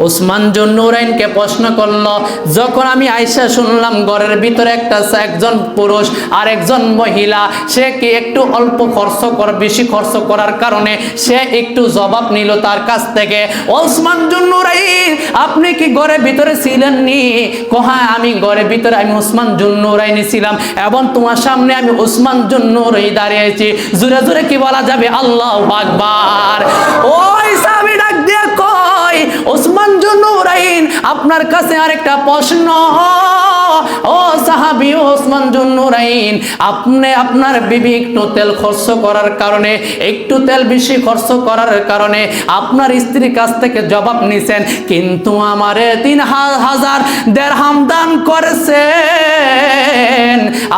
ওসমান জুন্নুরাইনকে প্রশ্ন করলো, যখন আমি আয়েশা শুনলাম ঘরের ভিতরে একজন পুরুষ আর একজন মহিলা, সে কি একটু অল্প বেশি খরচ করার কারণে সে একটু জবাব নিল তার কাছ থেকে। ওসমান জুন্নুরাইন, আপনি কি ঘরের ভিতরে ছিলেন নি? হ্যাঁ, আমি ঘরের ভিতরে আমি ওসমান জুন্নুরাইন ছিলাম এবং তোমার সামনে আমি ওসমান জুন্নুরাইন দাঁড়িয়েছি। জোরে জোরে কি বলা যাবে? আল্লাহু আকবার। ওই সাহাবী ডাক দিয়ে কই, ওসমান জুন্নুরাইন, আপনার কাছে আরেকটা প্রশ্ন। ও সাহাবী ওসমান জুন্নুরাইন, আপনি আপনার বিবি একটু তেল খরচ করার কারণে, একটু তেল বেশি খরচ করার কারণে আপনার স্ত্রীর কাছ থেকে জবাব নিছেন, কিন্তু আমারে 3000 দিরহাম দান করেছেন,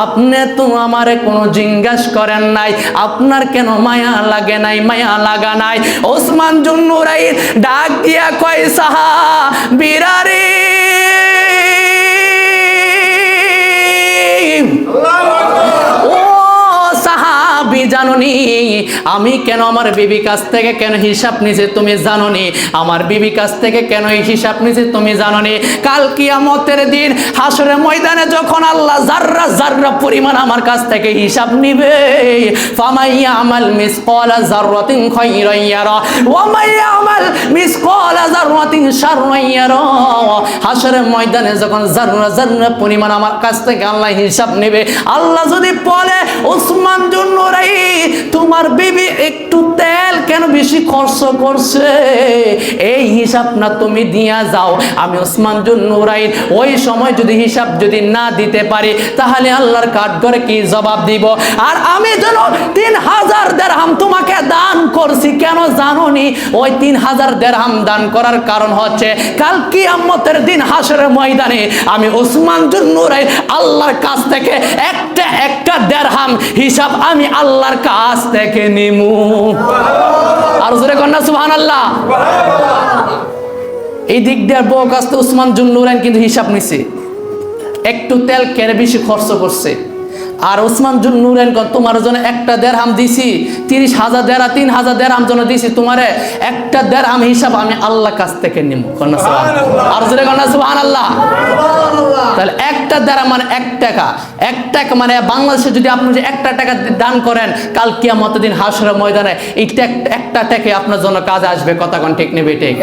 আপনি তো আমারে কোনো জিজ্ঞাসা করেন নাই, আপনার কেন মায়া লাগে নাই? মায়া লাগা নাই? ওসমান জুন্নুরাইন ডাক দিয়া কয়, সাহাবীরা রে, জানোনি আমি কেন আমার বিবি কাছ থেকে কেন হিসাব নিছে? তুমি জানোনি আমার বিবি কাছ থেকে কেন এই হিসাব নিছে? তুমি জানোনি কাল কিয়ামতের দিন হাসরের ময়দানে যখন আল্লাহ জাররা জাররা পরিমাণ আমার কাছ থেকে হিসাব নিবে, ফামাইয়া আমাল মিসকালা যাররাতিন খায়রান ইয়ারা ওয়া মাইয়া আমাল মিসকালা যাররাতিন শাররান ইয়ারা। হাসরের ময়দানে যখন জাররা জাররা পরিমাণ আমার কাছ থেকে আল্লাহ হিসাব নেবে, আল্লাহ যদি বলে, ওসমান জুন্নুরাইন, তোমার বিবি একটু তেল কেন বেশি খরচ করছে, এই হিসাব না তুমি দিয়া যাও, আমি ওসমান জুন্নুরাইন ওই সময় যদি হিসাব যদি না দিতে পারি, তাহলে আল্লাহর কাঠগড়ে কি জবাব দিব? আর আমি যেন 3000 দিরহাম তোমাকে দান করছি, কেন জানোনি? ওই 3000 দিরহাম দান করার কারণ হচ্ছে কাল কিয়ামতের দিন হাসরের ময়দানে আমি ওসমান জুন্নুরাইন আল্লাহর কাছ থেকে একটা দিরহাম হিসাব আমি আল্লাহর কাছ থেকে নিমু। আর জোরে কন্যা সুবহানাল্লাহ। এই দিক দিয়ে বউ কাছ থেকে ওসমান জুন্নুরাইন কিন্তু হিসাব নিছে, একটু তেল কেন বেশি খরচ করছে। আর ওসমান জুন্নুরাইন তোমার জন্য একটা দিরহাম দিছি, 30,000 দিরহাম 3,000 দিরহাম জন্য দিছি, তোমারে একটা দিরহাম হিসাব আমি আল্লাহর কাছ থেকে নিব। কন্যা সুবহানাল্লাহ। আর জোরে কন্যা সুবহানাল্লাহ। তাহলে একটা দিরহাম মানে 1 টাকা, 1 টাকা মানে বাংলাদেশে যদি আপনি যে 1 টাকা দান করেন, কাল কিয়ামতের দিন হাসরের ময়দানে এই একটা টাকা আপনার জন্য কাজে আসবে। কথা কোন ঠিক নেবে? ঠিক।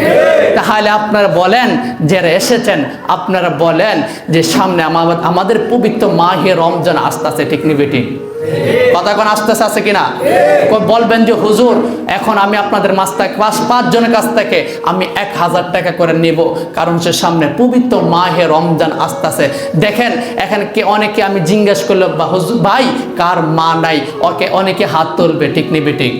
তাহলে আপনারা বলেন, যারা এসেছেন আপনারা বলেন যে সামনে আমাদের পবিত্র মাহে রমজান আসতেছে, ঠিক নেবে? ঠিক। কথা কোন আসতেছে আছে কিনা? বলবেন যে হুজুর, এখন আমি আপনাদের মাছ থেকে 5 জনের কাছ থেকে আমি 1000 টাকা করে নেব, কারণ সে সামনে পবিত্র মাহে রমজান আসতেছে। দেখেন এখানে অনেকে আমি জিজ্ঞেস করলাম, হুজুর ভাই কার মা নাই, অনেকে হাত তুলবে, ঠিক নেবে? ঠিক।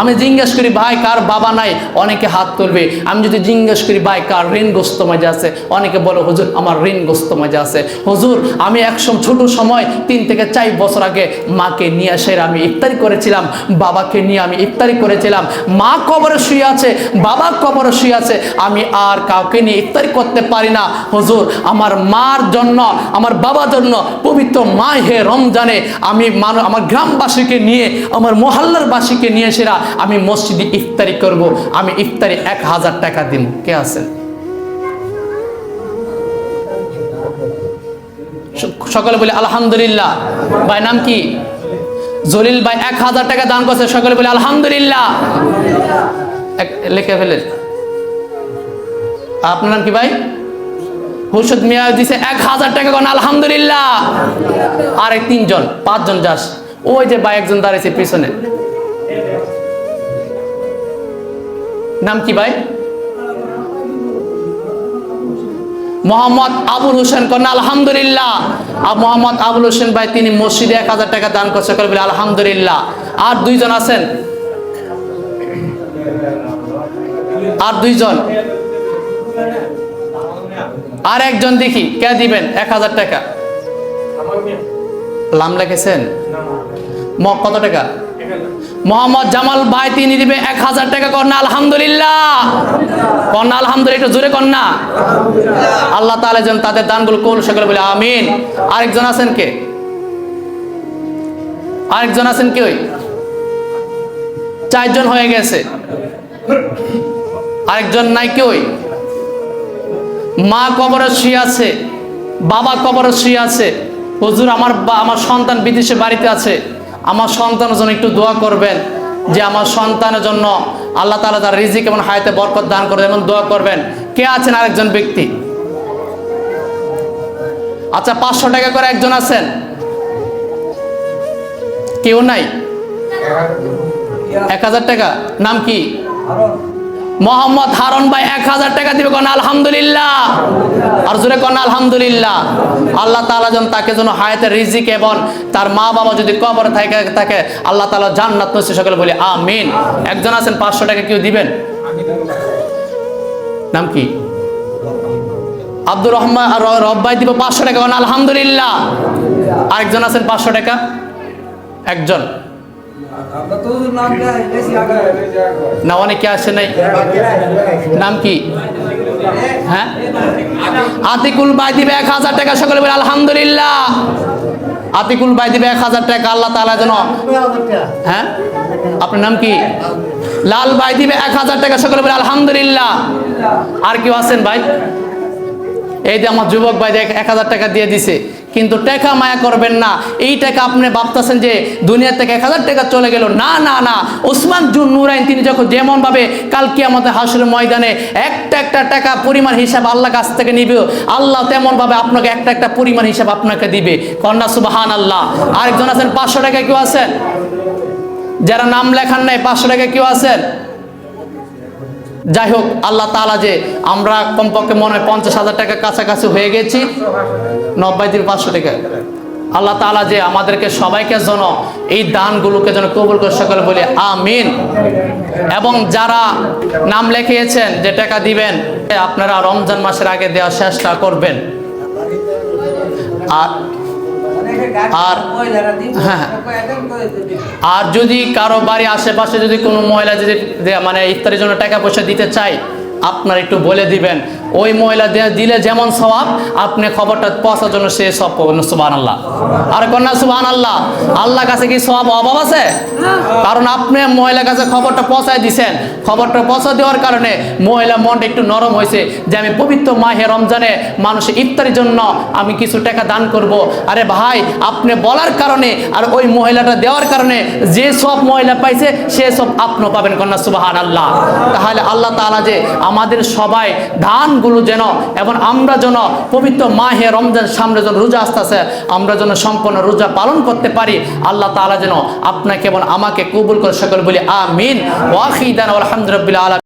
আমি জিজ্ঞেস করি ভাই কার বাবা নাই, অনেকে হাত তুলবে। আমি যদি জিজ্ঞেস করি ভাই কার ঋণগ্রস্ত মাঝে আছে, অনেকে বলো হুজুর আমার ঋণগ্রস্ত মাঝে আছে। হুজুর আমি ছোট সময় 3 থেকে 4 বছর আগে মাকে নিয়ে এসে আমি ইফতারি করেছিলাম, বাবাকে নিয়ে আমি ইফতারি করেছিলাম, মা কবরে শুয়ে আছে, বাবা কবরে শুয়ে আছে, আমি আর কাউকে নিয়ে ইফতারি করতে পারি না। হুজুর আমার মার জন্য, আমার বাবার জন্য পবিত্র মাহে রমজানে আমি আমার গ্রামবাসীকে নিয়ে, আমার মহল্লার বাসীকে নিয়ে এসে আমি মসজিদে ইফতারি করব, আমি ইফতারি 1000 টাকা দিব। কে আছেন? সকলে বলে আলহামদুলিল্লাহ। ভাই নাম কি? জলিল ভাই 1000 টাকা দান করছে, সকলে বলে আলহামদুলিল্লাহ। লিখে ফেলেন। আপনার নাম কি ভাই? হুরশিদ মিয়া দিছে 1000 টাকা, কোন আলহামদুলিল্লাহ। আর 3 জন 5 জন যাস, ওই যে ভাই একজন দাঁড়িয়েছে পিছনে, নাম কি ভাই? মোহাম্মদ আবুল হোসেন, কন্যা আলহামদুলিল্লাহ। মোহাম্মদ আবুল হোসেন ভাই তিনি মসজিদে 1000 টাকা দান করছে, বলে আলহামদুলিল্লাহ। আর 2 জন আছেন, আর 2 জন, আর একজন দেখি কে দিবেন 1000 টাকা? নাম লিখেছেন? কত টাকা? মোহাম্মদ জামাল ভাই তিনি দিবে 1000 টাকা। কন্যা আলহামদুলিল্লাহ। কন্যা আলহামদুলিল্লাহ, একটু জোরে কন্যা। আল্লাহ তাআলা যেন তাদের দানগুলো কবুল করে, বলে আমিন। আরেকজন আছেন কে? আরেকজন আছেন কি? ওই 4 জন হয়ে গেছে। আরেকজন নাই কি? ওই মা কবরে শুয়ে আছে, বাবা কবরে শুয়ে আছে, হুজুর আমার সন্তান বিদেশে বাড়িতে আছে, আমার সন্তানের জন্য একটু দোয়া করবেন, যে আমার সন্তানের জন্য আল্লাহ তাআলা তার রিজিক এবং হায়াতে বরকত দান করে, এমন দোয়া করবেন। কে আছেন আরেকজন ব্যক্তি? আচ্ছা, 500 টাকা করে একজন আছেন? কেউ নাই? 1000 টাকা। নাম কি? মোহাম্মদ হারুন ভাই 1000 টাকা দিবে। কোন আলহামদুলিল্লাহ, আর জোরে কোন আলহামদুলিল্লাহ। আল্লাহ তাআলা যেন তাকে যেন হায়াতের রিজিক এবং তার মা বাবা যদি কবরে থাকে আল্লাহ তাআলা জান্নাত নসিব সকলে বলি আমিন। একজন আছেন 500 টাকা, কেউ দিবেন? নাম কি? আব্দুর রহমান রব ভাই দিব 500 টাকা। কোন আলহামদুলিল্লাহ। আরেকজন আছেন 500 টাকা? একজন না, অনেকে আসে নাই। নাম কি? হ্যাঁ, আতিকুল ভাই দিবে 1000 টাকা। সকলে বলে আলহামদুলিল্লাহ। আতিকুল ভাই দিবে 1000 টাকা। আল্লাহ তাআলা যেন, হ্যাঁ, আপনার নাম কি? লাল ভাই দিবে 1000 টাকা। সকলে বলে আলহামদুলিল্লাহ। আর কেউ আছেন ভাই? এই যে আমার যুবক ভাই 1000 টাকা দিয়ে দিছে, কিন্তু টাকা মায়া করবেন না। এই টাকা আপনি ভাবতেছেন যে দুনিয়া থেকে 1000 টাকা চলে গেল, না না না। ওসমান জুন নুরাইন তিনি যখন যেমন ভাবে কাল কিয়ামতের হাসরের ময়দানে একটা টাকা পরিমাণ হিসাব আল্লাহ কাছ থেকে নিবে, আল্লাহ তেমন ভাবে আপনাকে একটা পরিমাণ হিসাব আপনাকে দিবে। কন্যা সুবহানাল্লাহ। আরেকজন আছেন 500 টাকা। কেউ আছেন যারা নাম লেখান নাই? 500 টাকা কেউ আছেন? যাই হোক, আল্লাহ তাআলা যে আমরা কমপক্ষে মনে হয় 50,000 টাকা কাছাকাছি হয়ে গেছি। 90 দিন 500 টাকা। আল্লাহ তাআলা যে আমাদেরকে সবাইকে যেন এই দানগুলোকে যেন কবুল করে সকলে বলি আমিন। এবং যারা নাম লিখিয়েছেন যে টাকা দিবেন, আপনারা রমজান মাসের আগে দেওয়ার চেষ্টা করবেন। আর হ্যাঁ, আর যদি কারো বাড়ি আশেপাশে যদি কোনো মহিলা যদি মানে ইফতারের জন্য টাকা পয়সা দিতে চায়, আপনারা একটু বলে দিবেন। ওই মহিলা দিলে যেমন সওয়াব, আপনি খবরটা পৌঁছার জন্য সে সব পাবেন। সুবহানাল্লাহ। আর কন্যা সুবহানাল্লাহ। আল্লাহর কাছে কি সওয়াব অভাব আছে? কারণ আপনি মহিলার কাছে খবরটা পৌঁছায় দিয়েছেন, খবরটা পৌঁছা দেওয়ার কারণে মহিলা মনটা একটু নরম হয়েছে যে আমি পবিত্র মাহে রমজানে মানুষের ইফতারের জন্য আমি কিছু টাকা দান করব। আরে ভাই, আপনি বলার কারণে আর ওই মহিলাটা দেওয়ার কারণে যে সব মহিলা পাইছে সে সব আপনিও পাবেন। কন্যা সুবহানাল্লাহ। তাহলে আল্লাহ তাআলা যে আমাদের সবাই দানগুলো যেন এবং আমরা যেন পবিত্র মাহে রমজান সামনে যেন রোজা আসতেছে, আমরা যেন সম্পূর্ণ রোজা পালন করতে পারি। আল্লাহ তাআলা যেন আপনাকে এবং আমাকে কবুল করে সকলে বলি আমিন। ওয়া আখিদানা আলহামদুলিল্লাহ।